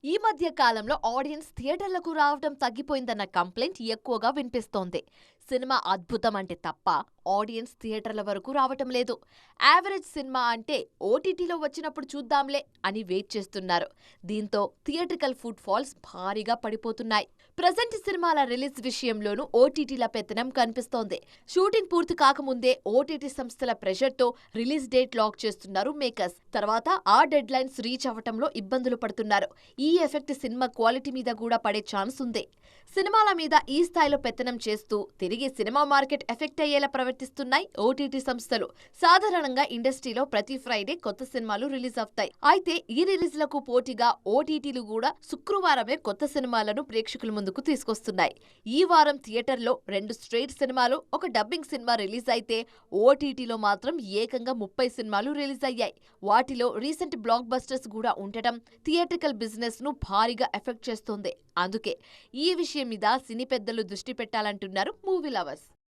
ఈ మధ్య కాలంలో ఆడియన్స్ థియేటర్లకు రావడం తగ్గిపోయిందన్న కంప్లైంట్ ఎక్కువగా వినిపిస్తోంది. సినిమా అద్భుతం అంటే తప్ప ఆడియన్స్ థియేటర్ల వరకు రావటం లేదు. యావరేజ్ సినిమా అంటే ఓటీటీలో వచ్చినప్పుడు చూద్దాంలే అని వెయిట్ చేస్తున్నారు. దీంతో థియేట్రికల్ ఫుట్ ఫాల్స్ భారీగా పడిపోతున్నాయి. ప్రజెంట్ సినిమాల రిలీజ్ విషయంలోనూ ఓటీటీల పెత్తనం కనిపిస్తోంది. షూటింగ్ పూర్తి కాకముందే ఓటీటీ సంస్థల ప్రెషర్తో రిలీజ్ డేట్ లాక్ చేస్తున్నారు మేకర్స్. తర్వాత ఆ డెడ్ లైన్స్ రీచ్ అవ్వటంలో ఇబ్బందులు పడుతున్నారు. ఈ ఎఫెక్ట్ సినిమా క్వాలిటీ మీద కూడా పడే ఛాన్స్ ఉంది. సినిమాల మీద ఈ స్థాయిలో పెత్తనం చేస్తూ తిరిగి సినిమా మార్కెట్ ఎఫెక్ట్ అయ్యేలా ప్రవర్తిస్తున్నాయి ఓటీటీ సంస్థలు. సాధారణంగా ఇండస్ట్రీలో ప్రతి ఫ్రైడే కొత్త సినిమాలు రిలీజ్ అవుతాయి. అయితే ఈ రిలీజ్లకు పోటీగా ఓటీటీలు కూడా శుక్రవారమే కొత్త సినిమాలను ప్రేక్షకుల ముందుకు తీసుకొస్తున్నాయి. ఈ వారం థియేటర్లో 2 స్ట్రైట్ సినిమాలు, ఒక డబ్బింగ్ సినిమా రిలీజ్ అయితే ఓటీటీలో మాత్రం ఏకంగా 30 సినిమాలు రిలీజ్ అయ్యాయి. వాటిలో రీసెంట్ బ్లాక్ బస్టర్స్ కూడా ఉండటం థియేట్రికల్ బిజినెస్ ను భారీగా ఎఫెక్ట్ చేస్తుంది. అందుకే ఈ విషయం మీద సినీ పెద్దలు దృష్టి పెట్టాలంటున్నారు మూవీ లవర్స్.